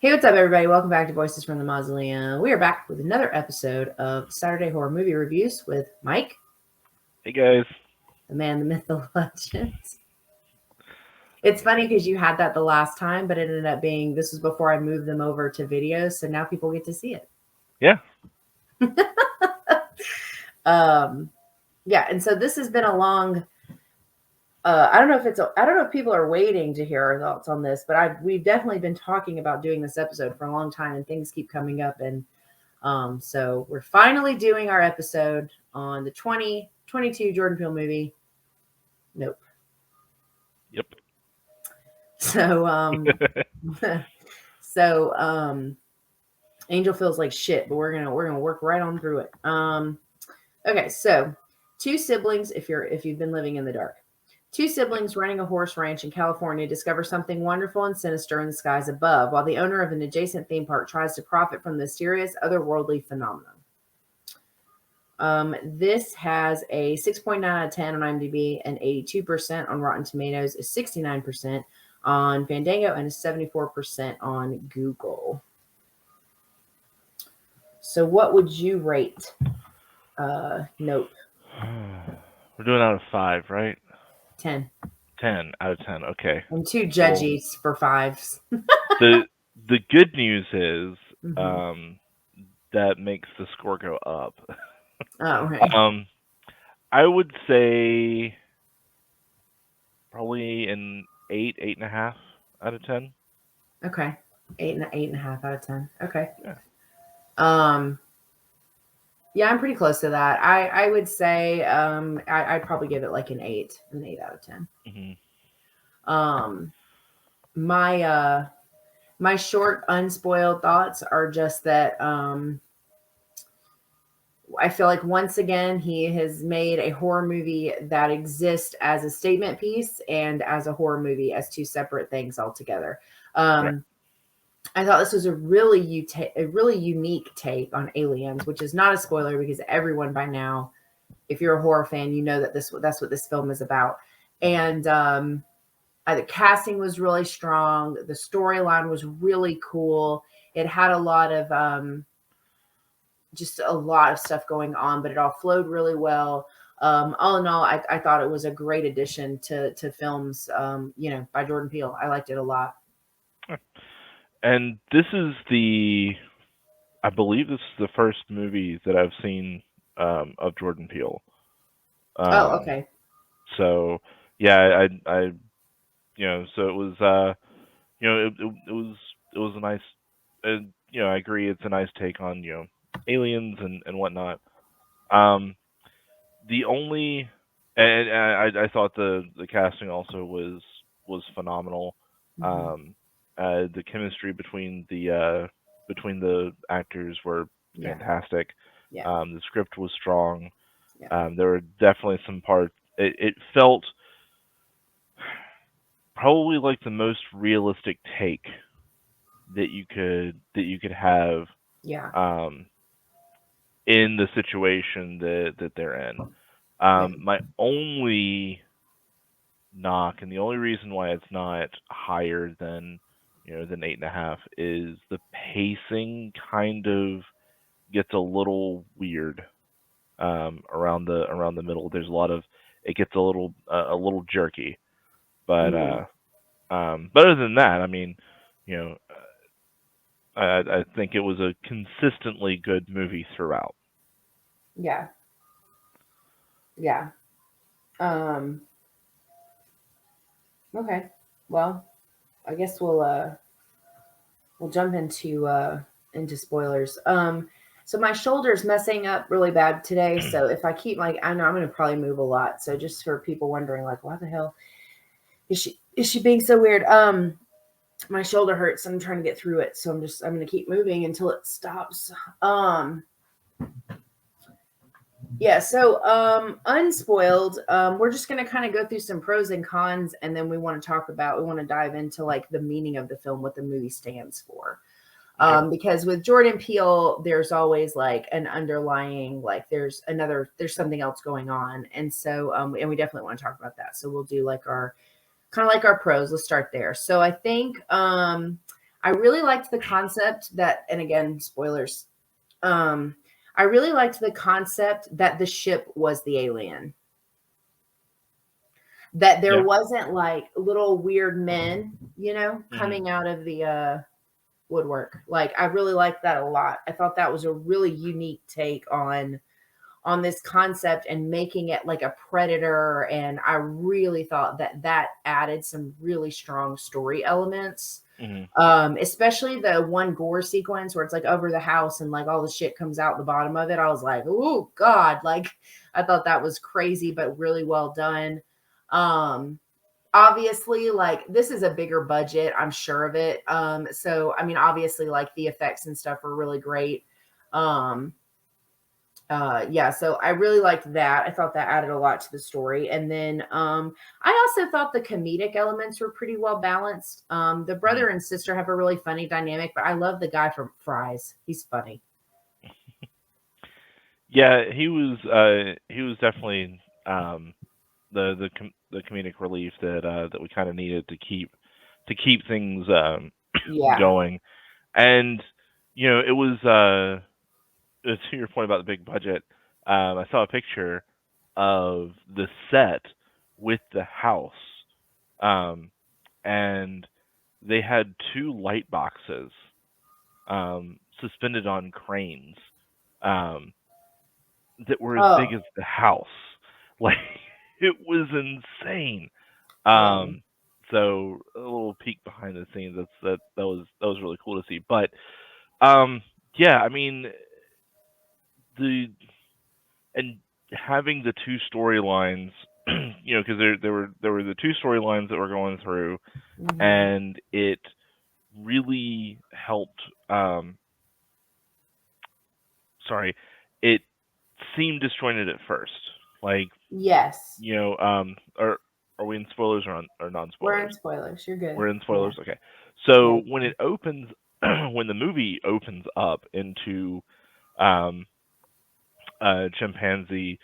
Hey, what's up, everybody? Welcome back to Voices from the Mausoleum. We are back with another episode of Saturday Horror Movie Reviews with Mike, Hey guys. the man, the myth, the legend. It's funny because you had that the last time, but it ended up being this was before I moved them over to videos, so now people get to see it. Yeah. Yeah, and so this has been a long. I don't know if people are waiting to hear our thoughts on this, but we've definitely been talking about doing this episode for a long time, and things keep coming up, and so we're finally doing our episode on the 2022 Jordan Peele movie. Nope. Yep. So so Angel feels like shit, but we're gonna work right on through it. Okay, so two siblings, if you've been living in the dark. Two siblings running a horse ranch in California discover something wonderful and sinister in the skies above, while the owner of an adjacent theme park tries to profit from the mysterious otherworldly phenomenon. This has a 6.9 out of 10 on IMDb, and 82% on Rotten Tomatoes, a 69% on Fandango, and a 74% on Google. So what would you rate Nope? We're doing out of 5, right? 10. 10 out of 10. Okay. I'm too judgy for 5s. The the good news is Mm-hmm. that makes the score go up. Oh, right. I would say probably an 8, 8.5 out of 10. Okay. 8.5 out of 10. Okay. Yeah. Um, yeah, I'm pretty close to that. I would say I'd probably give it like an 8 out of 10. Mm-hmm. My my short unspoiled thoughts are just that I feel like once again he has made a horror movie that exists as a statement piece and as a horror movie as two separate things altogether. Right. I thought this was a really unique take on aliens, which is not a spoiler because everyone by now, if you're a horror fan, you know that that's what this film is about. And the casting was really strong. The storyline was really cool. It had a lot of just a lot of stuff going on, but it all flowed really well. All in all, I thought it was a great addition to films, by Jordan Peele. I liked it a lot. And I believe this is the first movie that I've seen of Jordan Peele. Oh, Um, okay. so yeah, so it was it was a nice, I agree, it's a nice take on aliens and whatnot. Um, the only I thought the casting also was phenomenal. Mm-hmm. Um, the chemistry between the actors were Yeah, fantastic. yeah, The script was strong. yeah, There were definitely some parts. It felt probably like the most realistic take that you could have yeah, um, in the situation that they're in. yeah, My only knock, and the only reason why it's not higher than 8.5, is the pacing kind of gets a little weird around the middle. There's a lot of it gets a little jerky, but mm, other than that, I mean, you know, I think it was a consistently good movie throughout. yeah, yeah. Um, okay. Well, I guess we'll jump into spoilers. So my shoulder's messing up really bad today. So if I keep I know I'm gonna probably move a lot. So just for people wondering, like, why the hell is she being so weird? My shoulder hurts. I'm trying to get through it. So I'm gonna keep moving until it stops. Yeah, so unspoiled, we're just gonna kind of go through some pros and cons, and then we want to dive into like the meaning of the film, what the movie stands for. Okay. Because with Jordan Peele, there's always like an underlying, like there's something else going on, and so and we definitely want to talk about that. So we'll do like our kind of like our pros. Let's start there. So I think I really liked the concept that, and again, spoilers. Um, I really liked the concept that the ship was the alien. That there Yeah. wasn't like little weird men, Hmm. coming out of the woodwork. Like I really liked that a lot. I thought that was a really unique take on this concept and making it like a predator, and I really thought that that added some really strong story elements. Hmm. Especially the one gore sequence where it's like over the house and like all the shit comes out the bottom of it. I was like, oh God, like I thought that was crazy, but really well done. Um, Obviously, like this is a bigger budget, I'm sure of it. So I mean, obviously, like the effects and stuff are really great. Um, yeah, so I really liked that. I thought that added a lot to the story. And then I also thought the comedic elements were pretty well balanced. The Hmm. brother and sister have a really funny dynamic, but I love the guy from Fries. He's funny. Yeah, he was definitely the comedic relief that we kind of needed to keep things Yeah. going. And it was to your point about the big budget. I saw a picture of the set with the house, um, and they had two light boxes suspended on cranes um, that were as big Oh, as the house. Like it was insane. wow. Um, so a little peek behind the scenes. That was really cool to see. But um, yeah, I mean the and having the two storylines, because there were the two storylines that were going through, Hmm. and it really helped. Sorry, it seemed disjointed at first. Like Yes. are we in spoilers or non We're in spoilers? spoilers. You're good. We're in Yeah. spoilers. Okay. Yeah. So when it opens, when the movie opens up into um, a chimpanzee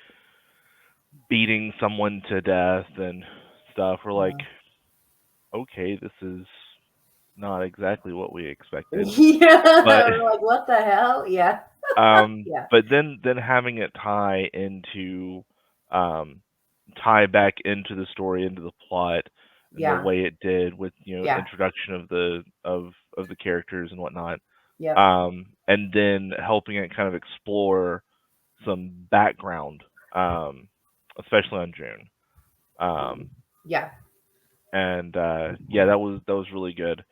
beating someone to death and stuff, we're like, Yeah. okay, this is not exactly what we expected. Yeah. But We're like, what the hell? Yeah. Yeah. but then having it um, tie back into the story, into the plot, and the Yeah. way it did with Yeah. introduction of the characters and whatnot, Yep. and then helping it kind of explore some background, especially on June. Um, Yeah. and yeah, that was really good.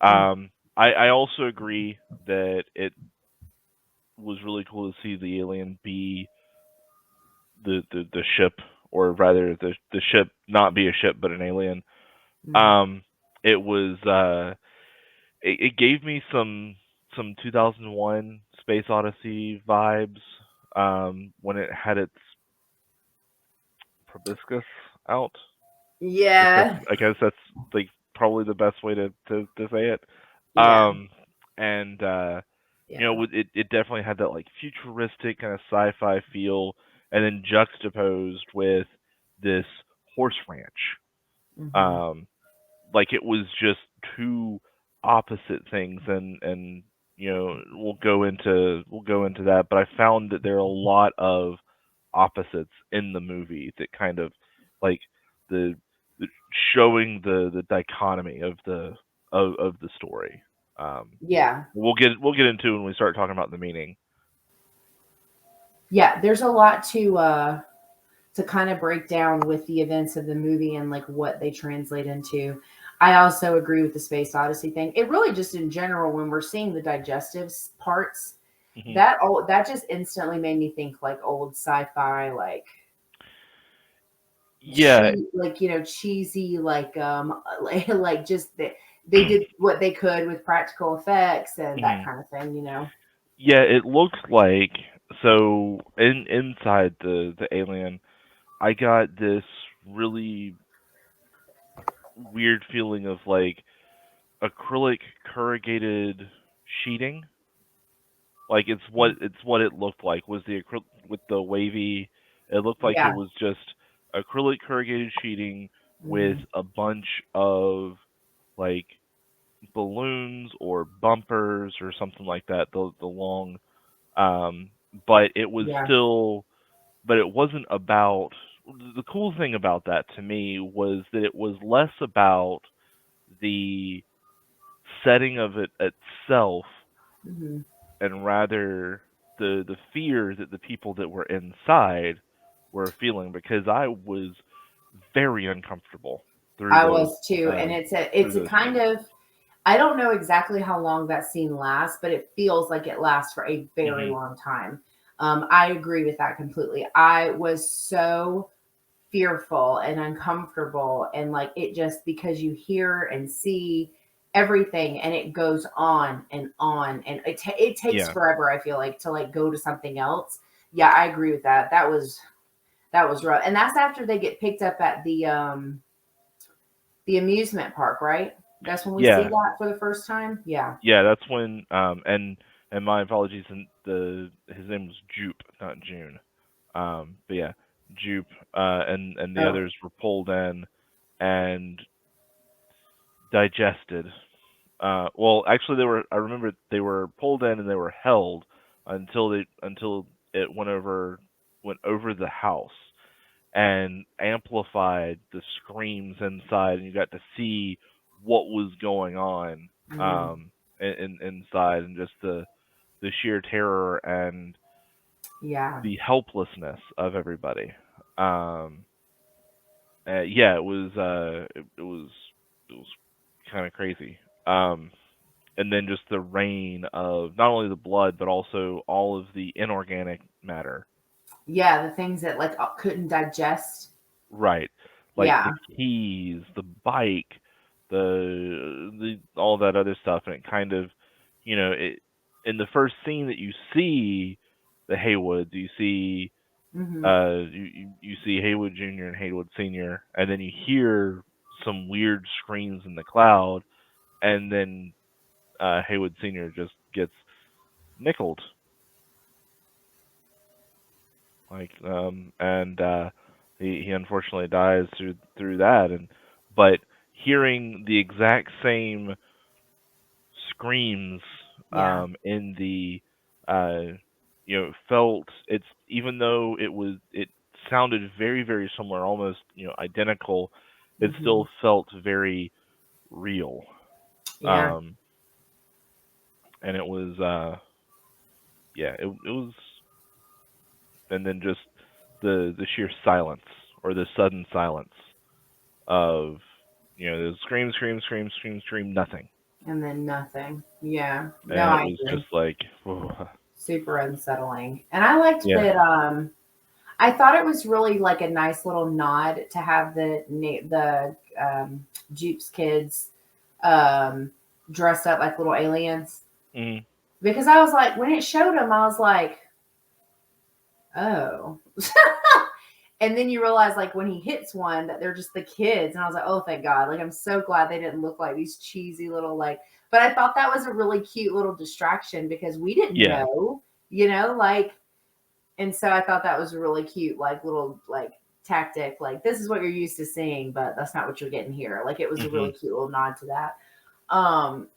Mm. I also agree that it was really cool to see the alien be the ship, or rather the ship not be a ship but an alien. Mm. Um, it was it gave me some 2001 Space Odyssey vibes when it had its proboscis out. Yeah. I guess that's like probably the best way to say it. Yeah. Um, and Yeah. it definitely had that like futuristic kind of sci-fi feel, and then juxtaposed with this horse ranch. Hmm. Um, like it was just two opposite things, and we'll go into that. But I found that there are a lot of opposites in the movie that kind of like the, the showing the dichotomy of the story. Um, Yeah. we'll get into when we start talking about the meaning. Yeah. There's a lot to kind of break down with the events of the movie and like what they translate into. I also agree with the Space Odyssey thing. It really just in general, when we're seeing the digestive parts, Hmm. that just instantly made me think like old sci-fi, like Yeah. cheesy, like just they did what they could with practical effects and that Hmm. kind of thing. Yeah, it looks like, so inside the alien, I got this really weird feeling of like acrylic corrugated sheeting. Like it's what it looked like, was the acrylic with the wavy. It looked like it Yeah. was just acrylic corrugated sheeting with Hmm. a bunch of like balloons or bumpers or something like that. The long, um, but it was Yeah. still, but it wasn't about. The cool thing about that to me was that it was less about the setting of it itself Hmm. and rather the fear that the people that were inside were feeling, because I was very uncomfortable I was too, and through it's a those kind scenes. of, I don't know exactly how long that scene lasts, but it feels like it lasts for a very Hmm. long time. I agree with that completely. I was so fearful and uncomfortable, and like it just, because you hear and see everything and it goes on and on, and it takes Yeah, forever, I feel like, to like go to something else. Yeah, I agree with that. That was rough. And that's after they get picked up at the amusement park, right? That's when we see yeah, that for the first time. Yeah. yeah. That's when and my apologies. And his name was Jupe, not June. But yeah, Jupe and the Oh. others were pulled in and digested. Well, actually, they were. I remember they were pulled in and they were held until it went over the house and amplified the screams inside, and you got to see what was going on Mm, inside, and just the sheer terror and yeah. the helplessness of everybody. Yeah, it was kind of crazy. Um, and then just the rain of not only the blood but also all of the inorganic matter. Yeah, the things that like couldn't digest. Right. Like Yeah. the keys, the bike, the all that other stuff, and it kind of, it in the first scene that you see the Haywoods, you see Hmm. you see Haywood Jr. and Haywood Sr., and then you hear some weird screams in the cloud, and then Haywood Sr. just gets nickled, and he unfortunately dies through that. And but hearing the exact same screams Yeah. in the uh felt, it's, even though it sounded very very similar, almost identical, it Hmm. still felt very real. Yeah. um and it was yeah, it was. And then just the sheer silence, or the sudden silence of, the scream, scream, scream, scream, scream, nothing. And then nothing. Yeah. No, And it I was agree. just like, Super unsettling. And I liked yeah. that. I thought it was really like a nice little nod to have the Jupe's kids um, dressed up like little aliens, Mm, because I was like, when it showed them, I was like, oh. And then you realize, like, when he hits one, that they're just the kids, and I was like, oh, thank God. Like, I'm so glad they didn't look like these cheesy little, like, but I thought that was a really cute little distraction because we didn't yeah. know, like, and so I thought that was a really cute, like, little, like, tactic. Like, this is what you're used to seeing, but that's not what you're getting here. Like, it was a Hmm. really cute little nod to that.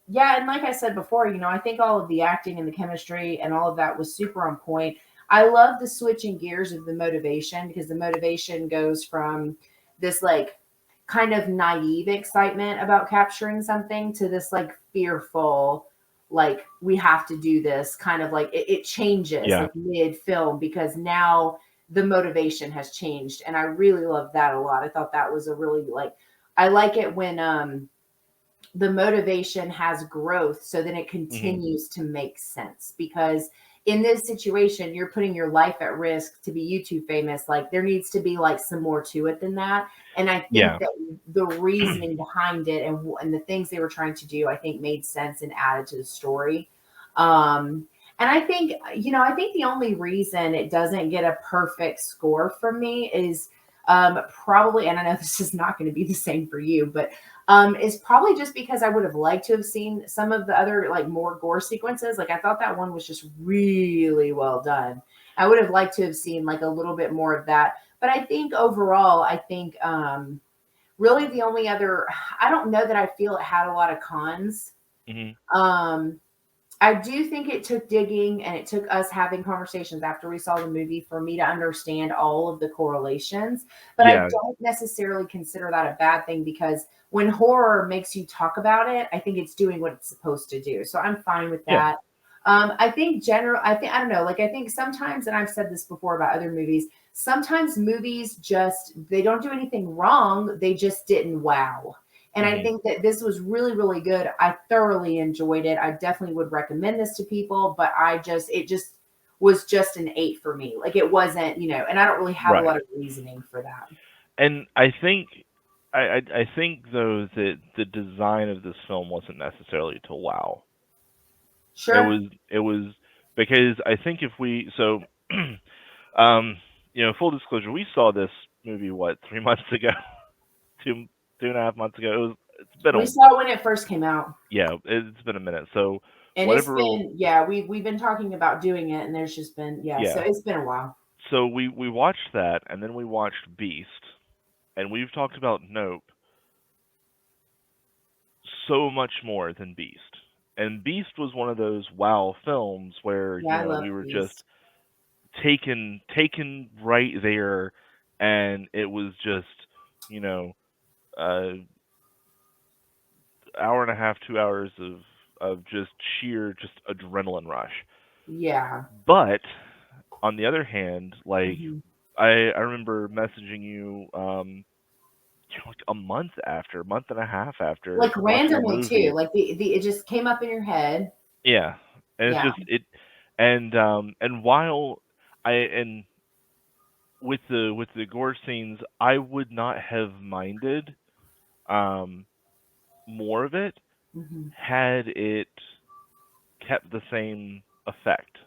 Yeah, and like I said before, I think all of the acting and the chemistry and all of that was super on point. I love the switching gears of the motivation, because the motivation goes from this like kind of naive excitement about capturing something to this like fearful, like we have to do this, kind of like it changes Yeah. like mid film, because now the motivation has changed, and I really love that a lot. I thought that was a really like, I like it when the motivation has growth, so then it Hmm. continues to make sense, because in this situation you're putting your life at risk to be YouTube famous. Like, there needs to be like some more to it than that, and I think Yeah. that the reasoning behind it and the things they were trying to do, I think, made sense and added to the story. And I think, I think the only reason it doesn't get a perfect score from me is probably, and I know this is not going to be the same for you, but is probably just because I would have liked to have seen some of the other like more gore sequences. Like, I thought that one was just really well done. I would have liked to have seen like a little bit more of that. But I think overall, I think really the only other, I don't know that I feel it had a lot of cons. Mhm. Um, I do think it took digging and it took us having conversations after we saw the movie for me to understand all of the correlations. But I Yeah. don't necessarily consider that a bad thing because when horror makes you talk about it, I think it's doing what it's supposed to do. So I'm fine with Yeah. that. I don't know, like I think sometimes, and I've said this before about other movies, sometimes movies just, they don't do anything wrong. They just didn't wow. And I Mhm. think that this was really, really good. I thoroughly enjoyed it. I definitely would recommend this to people, but it just was just an 8 for me. Like it wasn't, and I don't really have a Right. lot of reasoning for that. And I think I think though that the design of this film wasn't necessarily to wow. It Sure. was it was because I think if we so um full disclosure, we saw this movie what, 3 months ago, two 2.5 months ago. It's been We a saw it when it first came out. yeah, it's been a minute. So And it's whatever. been, yeah, we've been talking about doing it and there's just been, yeah, so Yeah. it's been a while. So we watched that, and then we watched Beast, and we've talked about Nope so much more than Beast. And Beast was one of those wow films where, Yeah, I love we were just Beast. taken right there, and it was just, you know, uh hour and a half, 2 hours of just sheer just adrenaline rush. Yeah. But on the other hand, like Mhm. I remember messaging you like a month and a half after Like watching the randomly too. movie. Like the it just came up in your head. Yeah. And it's Yeah. just it and while I and with the gore scenes, I would not have minded um more of it Hmm. had it kept the same effect.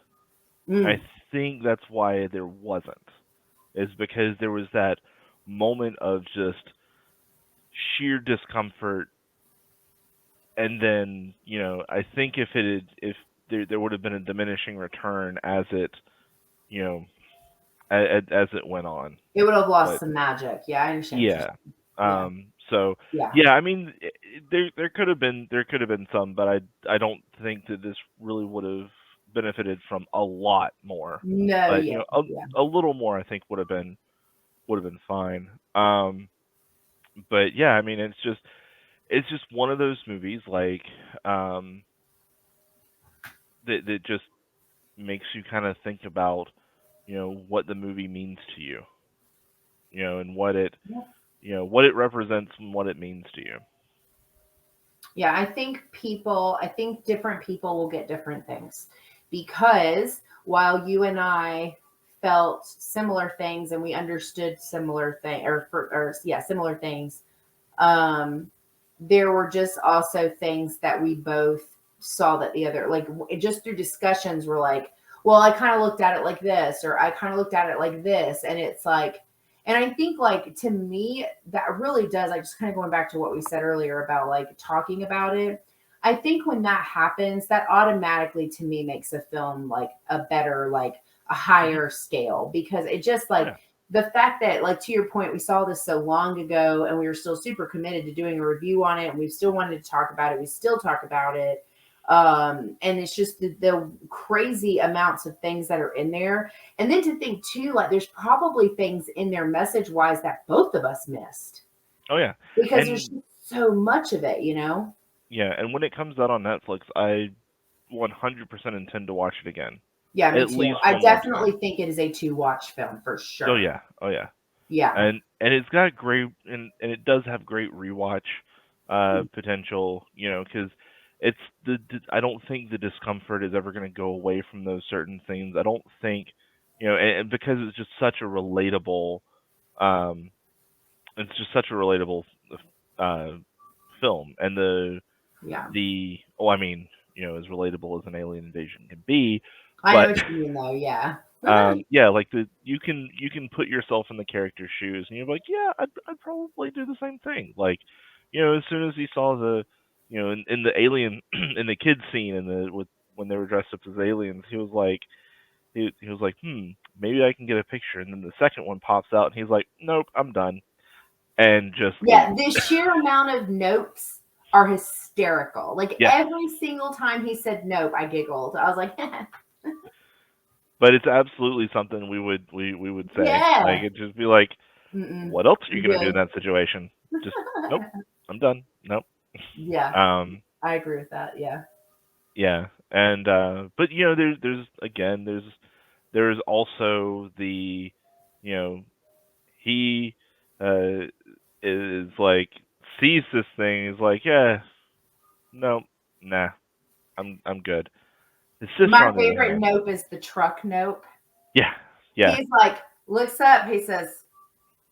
I Mm. think that's why there wasn't. Is because there was that moment of just sheer discomfort, and then I think if there would have been a diminishing return as it you know as it went on. It would have lost But some magic. Yeah, I understand what you're yeah. saying. Yeah. So Yeah. yeah, I mean, there could have been some, but I don't think that this really would have benefited from a lot more. No, But yeah, yeah. a little more, I think, would have been fine. But yeah, I mean, it's just one of those movies, like, um that just makes you kind of think about what the movie means to you, and Yeah. what it represents and what it means to you. Yeah, I think different people will get different things because while you and I felt similar things and we understood similar thing or yeah, similar things, um there were just also things that we both saw that the other, like just through discussions were like, well, I kind of looked at it like this or I kind of looked at it like this, and it's like, and I think like to me that really does, like just kind of going back to what we said earlier about like talking about it, I think when that happens that automatically to me makes a film like a better, like a Hmm. higher scale, because it just Oh like yeah. the fact that, like to your point, we saw this so long ago and we were still super committed to doing a review on it and we still wanted to talk about it, we still talk about it, and it's just the crazy amounts of things that are in there, and then to think too, like there's probably things in there message wise that both of us missed Oh yeah. because there's And just so much of it, yeah, and when it comes out on Netflix, I 100% intend to watch it again, Yeah, me at too. least I one more definitely time. think it is a to watch film for Oh sure. yeah. Oh yeah. Yeah. And it's got great, and it does have great rewatch potential, because it's I don't think the discomfort is ever going to go away from those certain things. I don't think, and because it's just such a relatable, um it's just such a relatable uh film, and Yeah, I mean, as relatable as an alien invasion can be, I know but what you mean though. Yeah. yeah, like you can put yourself in the character's shoes, and you're like, yeah, I'd probably do the same thing. Like, as soon as he saw the, in the alien in the kids scene in the with when they were dressed up as aliens, he was like, he was like, maybe I can get a picture, and then the second one pops out, and he's like, nope, I'm done, and just Yeah, leaves. the sheer amount of notes are hysterical. Like Yes, every single time he said nope, I giggled. I was like, but it's absolutely something we would say. Like yeah. it'd just be like, Mm-mm. what else are you I'm gonna do in good. that situation? Just nope, I'm done. Nope. Yeah, Um, I agree with that. Yeah. yeah, and but there's again there's also the you know he uh is like sees this thing. He's like, yeah, no, nah, I'm good. His sister, My on the other favorite hand, nope is the truck nope. yeah, yeah. He's like, looks up, he says,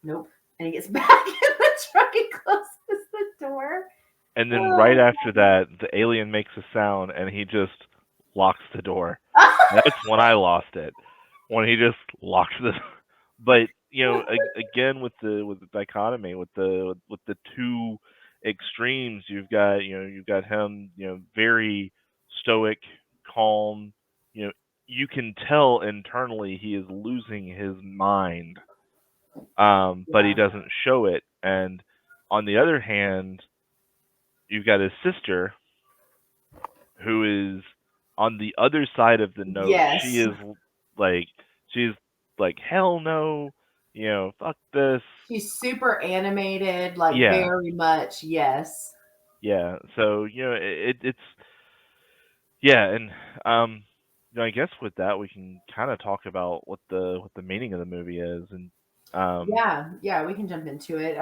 nope. And he gets back in the truck and closes the door. And then right Oh, after that, the alien makes a sound, and he just locks the door. That's when I lost it. When he just locks the. But again with the dichotomy with the two extremes, you've got him very stoic, calm. You can tell internally he is losing his mind, but he yeah. doesn't show it. And on the other hand, you've got his sister who is on the other side of the note. She Yes. is like she's like hell no, fuck this. She's super animated, like Yeah, very much. Yes. yeah. So it's yeah, and um, I guess with that we can kind of talk about what the meaning of the movie is, and um, Yeah. Yeah. We can jump into it.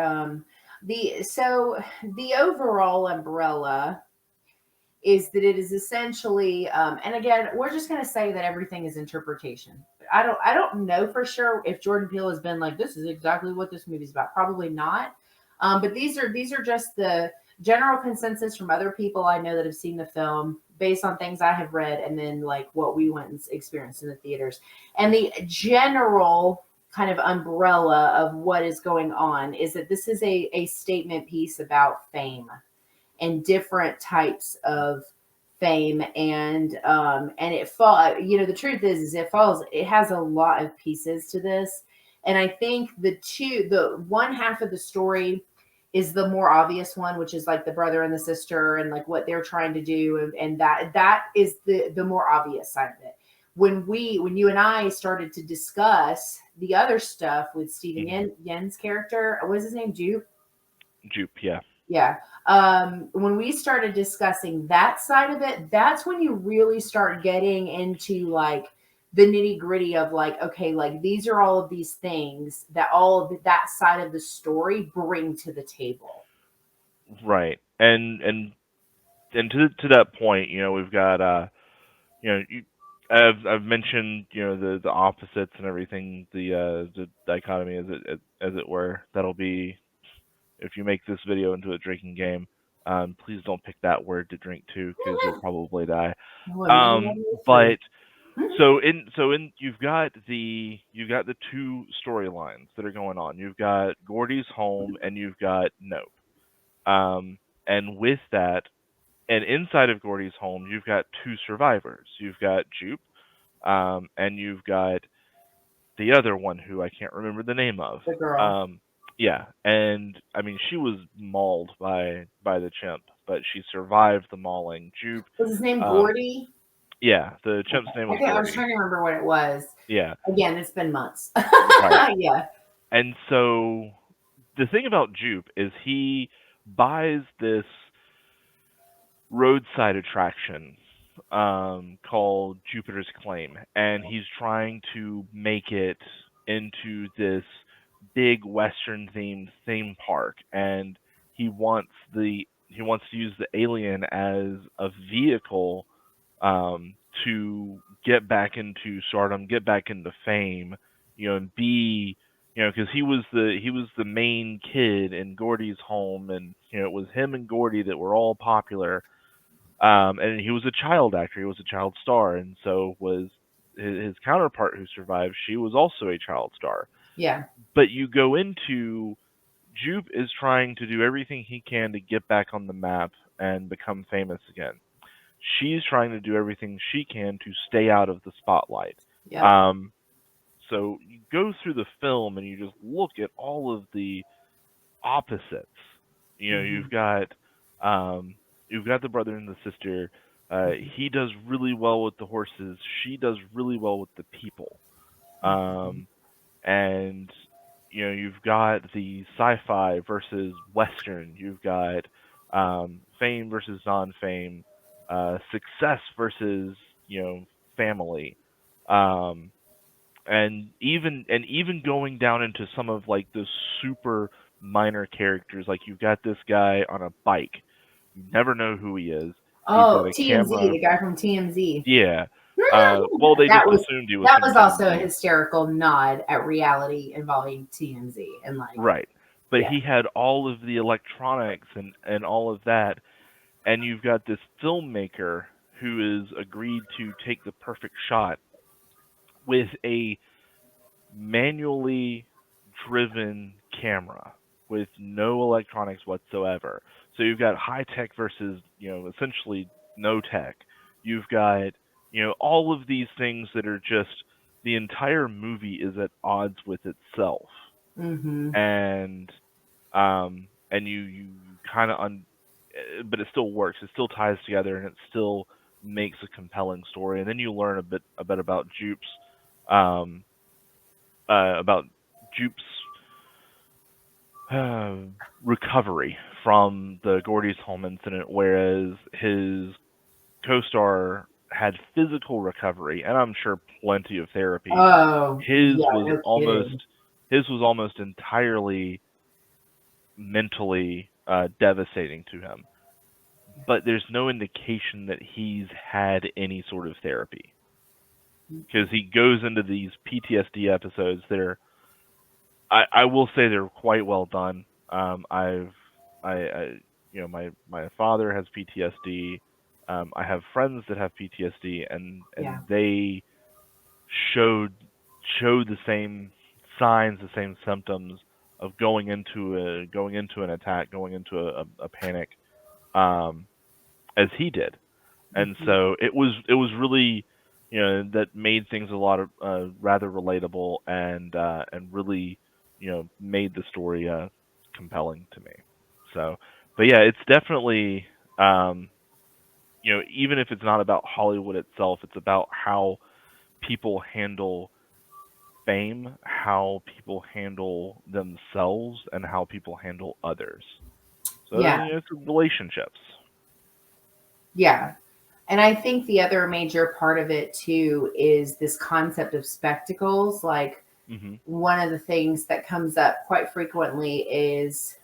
The overall umbrella is that it is essentially and again we're just going to say that everything is interpretation. I don't know for sure if Jordan Peele has been like this is exactly what this movie's about, probably not. But these are just the general consensus from other people I know that have seen the film based on things I have read and then like what we went and experienced in the theaters, and the general kind of umbrella of what is going on is that this is a statement piece about fame and different types of fame, and it fall the truth is it has a lot of pieces to this, and I think the one half of the story is the more obvious one, which is like the brother and the sister and like what they're trying to do, and that is the more obvious side of it. When you and I started to discuss the other stuff with Stephen mhm. Yen's character, what was his name, Jupe? Jupe, yeah, Yeah. When we started discussing that side of it, that's when you really start getting into like the nitty gritty of like, okay, like these are all of these things that all of that side of the story bring to the table. right. And to that point, we've got you know, you, I've mentioned the opposites and everything, the dichotomy as it were. That'll be if you make this video into a drinking game. Please don't pick that word to drink to because you'll probably die. Oh, and maybe that is true. But so in you've got the two storylines that are going on. You've got Gordy's home and you've got Nope. And with that, and inside of Gordy's home, you've got two survivors. You've got Jupe, and you've got the other one who I can't remember the name of. The girl, Um, yeah, and I mean she was mauled by the chimp, but she survived the mauling. Jupe, was his name um, Gordy? yeah, the chimp's name was Okay, I was Gordy. trying to remember what it was. Yeah, Again, it's been months. right. Yeah, And so the thing about Jupe is he buys this roadside attraction called Jupiter's Claim, and he's trying to make it into this big Western themed theme park, and he wants to use the alien as a vehicle um, to get back into stardom, get back into fame, and be because he was the main kid in Gordy's home, and it was him and Gordy that were all popular, and he was a child actor. He was a child star, and so was his counterpart who survived. She was also a child star. yeah, But you go into Jupe is trying to do everything he can to get back on the map and become famous again. She's trying to do everything she can to stay out of the spotlight. yep. Um, so you go through the film and you just look at all of the opposites. You've Hmm. got You've got the brother and the sister. Mhm. He does really well with the horses. She does really well with the people. Mhm. Um, and you've got the sci-fi versus western. You've got fame versus non-fame, success versus family, um, and even going down into some of like the super minor characters. Like you've got this guy on a bike. You never know who he is. He's got Oh, a TMZ, camera. the guy from TMZ. Yeah. Well, they That just was assumed he was that from was also a TMZ. hysterical nod at reality involving TMZ and like, Right. But yeah. he had all of the electronics and all of that, and you've got this filmmaker who is agreed to take the perfect shot with a manually driven camera with no electronics whatsoever. So you've got high tech versus, essentially no tech. You've got, all of these things that are just the entire movie is at odds with itself. Mhm. And you kind of but it still works. It still ties together, and it still makes a compelling story. And then you learn a bit um, about Jupe's uh, recovery from the Gordy's home incident, whereas his co-star had physical recovery, and I'm sure plenty of therapy. Oh, His yeah, was no almost kidding. his was almost entirely mentally devastating to him. But there's no indication that he's had any sort of therapy because he goes into these PTSD episodes that are, I will say, they're quite well done. I my father has PTSD. I have friends that have PTSD, and Yeah. they showed showed the same signs, the same symptoms of going into an attack, going into a panic, um, as he did. And Mhm. so it was really, that made things a lot of rather relatable, and really, made the story compelling to me. So, but yeah, it's definitely, um, even if it's not about Hollywood itself, it's about how people handle fame, how people handle themselves, and how people handle others. So, Yeah. it's relationships. Yeah. And I think the other major part of it too is this concept of spectacles. Like, Hmm. one of the things that comes up quite frequently is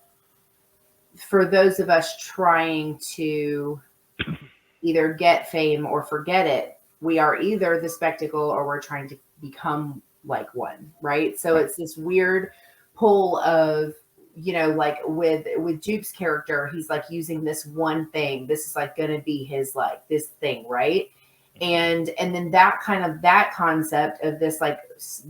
for those of us trying to either get fame or forget it, we are either the spectacle or we're trying to become like one, right? So Right. it's this weird pull of, like with Jupe's character, he's like using this one thing. This is like going to be his like this thing, right? Hmm. And then that concept of this like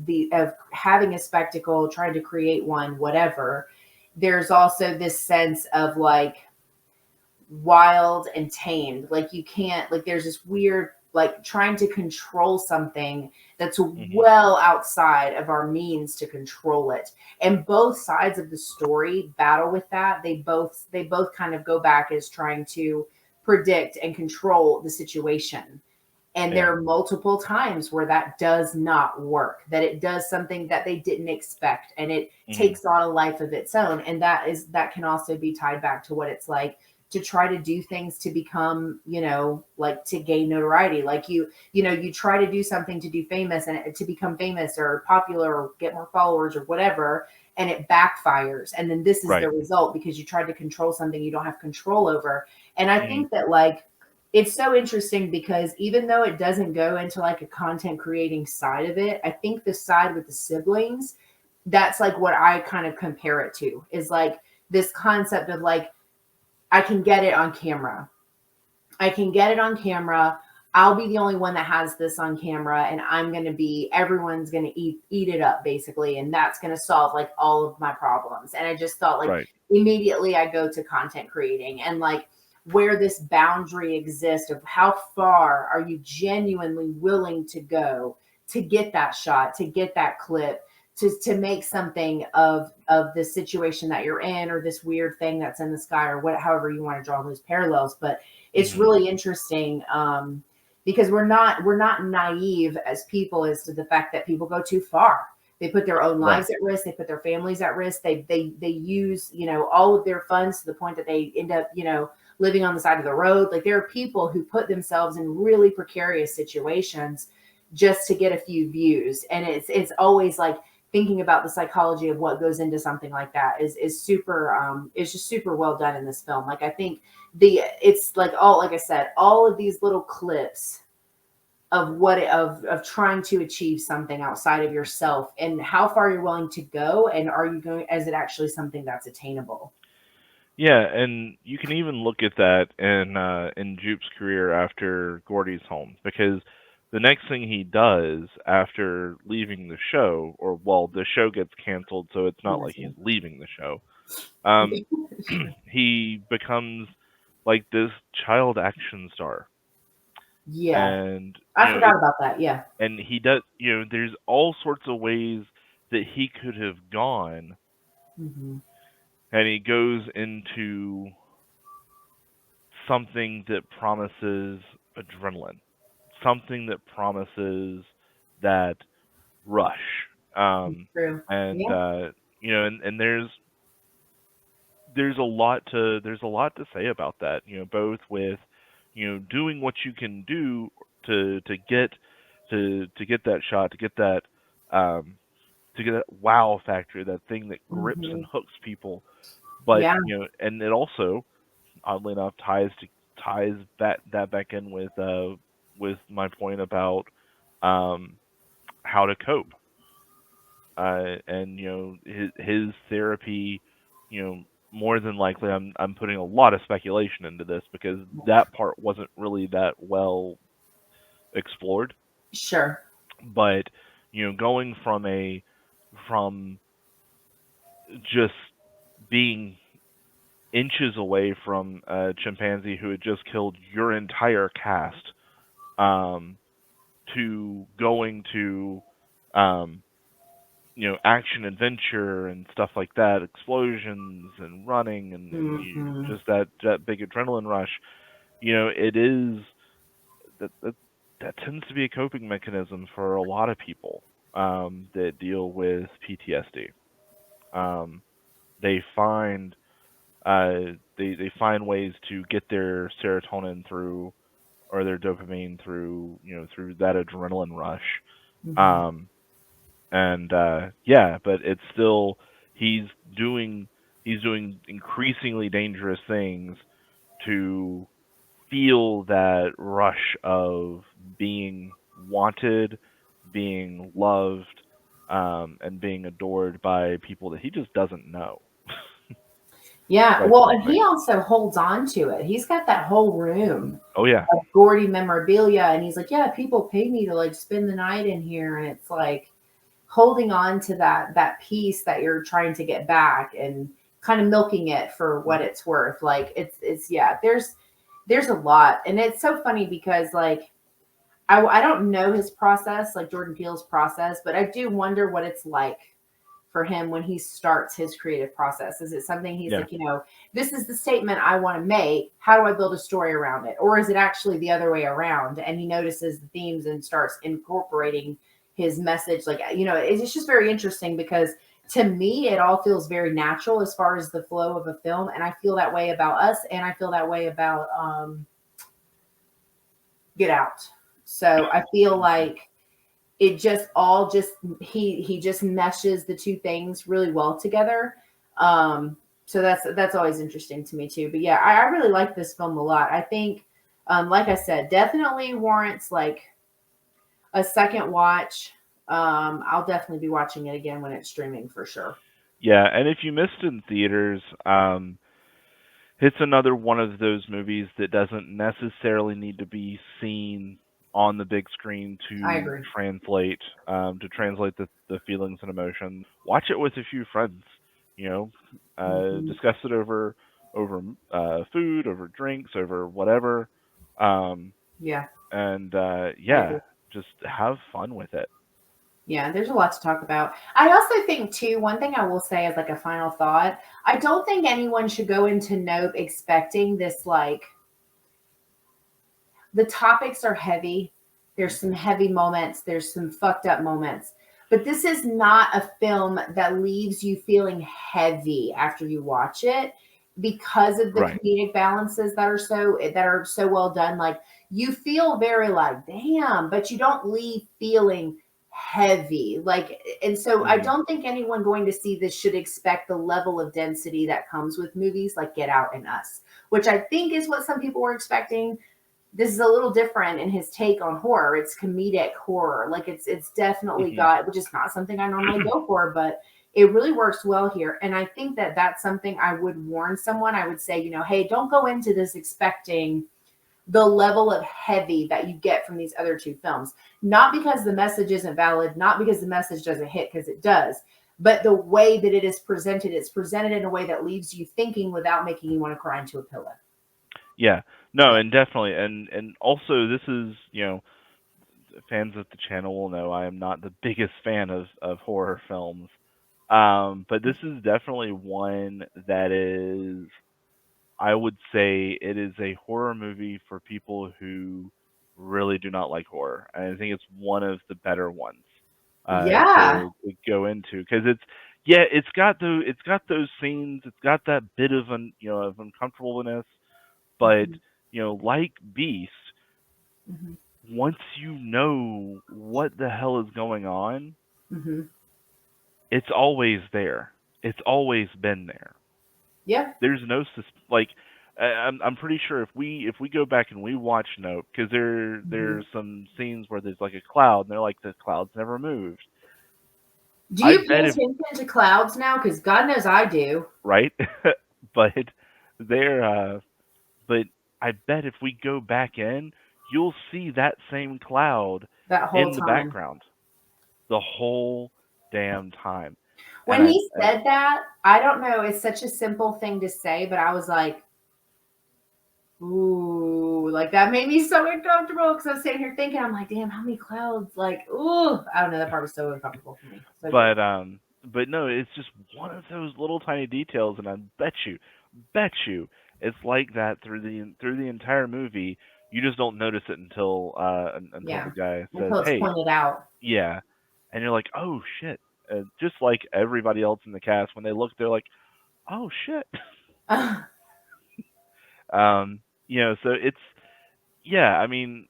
the of having a spectacle, trying to create one, whatever. There's also this sense of like wild and tamed. Like you can't, like there's this weird like trying to control something that's Hmm. well outside of our means to control it. And both sides of the story battle with that. They both kind of go back as trying to predict and control the situation. And there Yeah. are multiple times where that does not work, that it does something that they didn't expect and it Hmm. takes on a life of its own. And that can also be tied back to what it's like to try to do things to become, like to gain notoriety. Like you try to do something to do famous and to become famous or popular or get more followers or whatever, and it backfires. And then this is the Right. result because you tried to control something you don't have control over. And I Hmm. think that like it's so interesting because even though it doesn't go into like a content creating side of it, I think the side with the siblings, that's like what I kind of compare it to is like this concept of like, I can get it on camera. I can get it on camera. I'll be the only one that has this on camera and I'm going to be everyone's going to eat it up basically, and that's going to solve like all of my problems. And I just thought like Right. immediately I go to content creating and like where this boundary exists of how far are you genuinely willing to go to get that shot, to get that clip, to make something of the situation that you're in, or this weird thing that's in the sky, or what, however you want to draw those parallels. But it's Hmm. really interesting, because we're not naive as people as to the fact that people go too far. They put their own Right. lives at risk. They put their families at risk. They use, all of their funds to the point that they end up, living on the side of the road. Like, there are people who put themselves in really precarious situations just to get a few views, and it's always like thinking about the psychology of what goes into something like that is super, is just super well done in this film. Like, I think it's like, all, like I said, all of these little clips of of trying to achieve something outside of yourself, and how far you're willing to go, and are you going, is it actually something that's attainable? Yeah, and you can even look at that in Jupe's career after Gordy's home, because the next thing he does after leaving the show, or well, the show gets canceled, so it's not like Yes, he's leaving the show. Um, sure. he becomes like this child action star, Yeah, and I forgot about that. Yeah. he does, there's all sorts of ways that he could have gone, Hmm. and he goes into something that promises adrenaline, something that promises that rush. True. And Yeah. and there's a lot to say about that. Both with doing what you can do to get to get that shot, um, to get that wow factor, that thing that grips and Hmm. hooks people. But Yeah. and it also, oddly enough, ties that back in with my point about um how to cope, and his therapy, more than likely, I'm putting a lot of speculation into this because that part wasn't really that well explored. Sure. But going from just being inches away from a chimpanzee who had just killed your entire cast, um, to going to um, action adventure and stuff like that, explosions and running, and Hmm. just that big adrenaline rush. It is that that tends to be a coping mechanism for a lot of people, that deal with PTSD. Um, they find they find ways to get their serotonin through, or their dopamine through, through that adrenaline rush. Hmm. Um, and yeah, but it's still, he's doing he's doing increasingly dangerous things to feel that rush of being wanted, being loved, and being adored by people that he just doesn't know. Yeah. Quite Well, and frankly. he also holds on to it. He's got that whole room Oh yeah. of Gordy memorabilia, and he's like, yeah, people pay me to like spend the night in here, and it's like holding on to that piece that you're trying to get back, and kind of milking it for what it's worth. Like, it's yeah, there's a lot, and it's so funny because, like, I don't know his process, like Jordan Peele's process, but I do wonder what it's like for him when he starts his creative process. Is it something he's Yeah. like, this is the statement I want to make. How do I build a story around it? Or is it actually the other way around? And he notices the themes and starts incorporating his message. Like, it's just very interesting because to me, it all feels very natural as far as the flow of a film. And I feel that way about us. And I feel that way about Get Out. So I feel like it just all just he just meshes the two things really well together. So that's always interesting to me too. But yeah, I really like this film a lot. I think, like I said, definitely warrants like a second watch. I'll definitely be watching it again when it's streaming for sure. Yeah, and if you missed it in theaters, it's another one of those movies that doesn't necessarily need to be seen on the big screen I to agree. translate the feelings and emotions. Watch it with a few friends, Hmm. discuss it over food, over drinks, over whatever, um, Yeah, and I agree. yeah, just have fun with it. Yeah, there's a lot to talk about. I also think too, one thing I will say as like a final thought, I don't think anyone should go into Nope expecting this like the topics are heavy. There's some heavy moments, there's some fucked up moments. But this is not a film that leaves you feeling heavy after you watch it because of the Right. comedic balances that are so well done. Like you feel very like, damn, but you don't leave feeling heavy. Like and so I Hmm. don't think anyone going to see this should expect the level of density that comes with movies like Get Out and Us, which I think is what some people were expecting. This is a little different in his take on horror. It's comedic horror. Like it's definitely Hmm. got, which is not something I normally go for, but it really works well here. And I think that that's something I would warn someone. I would say, hey, don't go into this expecting the level of heavy that you get from these other two films. Not because the message isn't valid, not because the message doesn't hit, because it does, but the way that it is presented, it's presented in a way that leaves you thinking without making you want to cry into a pillow. Yeah. No, Yeah. and definitely, and also this is fans of the channel will know I am not the biggest fan of horror films. But this is definitely one that is, I would say, it is a horror movie for people who really do not like horror. And I think it's one of the better ones Yeah. to go into because yeah, it's got those scenes, it's got that bit of of uncomfortableness, but Mhm. like Beast, Mhm. once you know what the hell is going on, Mhm. it's always there. It's always been there. Yeah. There's no like I'm pretty sure if we go back and we watch Nope, because Mhm. there's some scenes where there's like a cloud and they're like the cloud's never moved. Do I you pay bet if attention to clouds now? Because God knows I do. right, but they're but I bet if we go back in, you'll see that same cloud That whole in the time. background the whole damn time. And When he said that, I don't know, it's such a simple thing to say, but I was like, ooh, like that made me so uncomfortable because I was sitting here thinking, I'm like, damn, how many clouds? Like, ooh, I don't know, that part was so uncomfortable for me. So good. but no, it's just one of those little tiny details, and I bet you, it's like that through the entire movie. You just don't notice it until the Yeah. guy says, Until it's "Hey, pointed out. yeah," and you're like, "Oh shit!" Just like everybody else in the cast, when they look, they're like, "Oh shit." So yeah. I mean,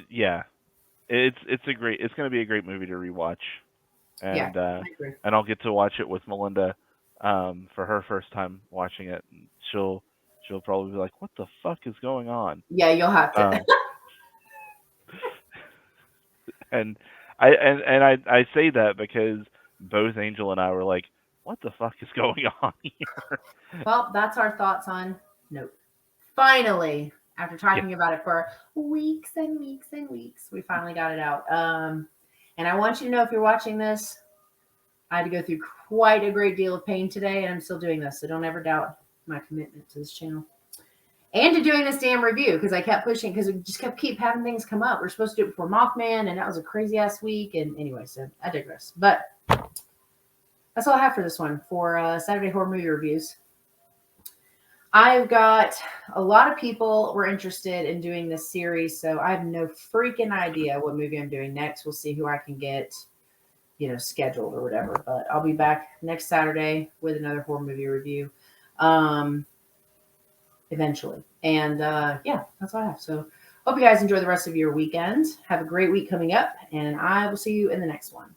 yeah, it's going to be a great movie to rewatch. Yeah, and I agree. I'll get to watch it with Melinda for her first time watching it. And she'll probably be like, "What the fuck is going on?" Yeah, you'll have to. Um, and I say that because both Angel and I were like, "What the fuck is going on here?" Well, that's our thoughts on Nope. Finally, after Yeah, talking about it for weeks and weeks and weeks, we finally got it out. And I want you to know if you're watching this, I had to go through quite a great deal of pain today, and I'm still doing this. So don't ever doubt my commitment to this channel and to doing this damn review because I kept pushing because we just keep having things come up. We're supposed to do it before Mothman, and that was a crazy ass week. And anyway, so I digress. But that's all I have for this one for Saturday horror movie reviews. I've got a lot of people were interested in doing this series, so I have no freaking idea what movie I'm doing next. We'll see who I can get, scheduled or whatever. But I'll be back next Saturday with another horror movie review, um, eventually. And yeah, that's all I have. So hope you guys enjoy the rest of your weekend. Have a great week coming up, and I will see you in the next one.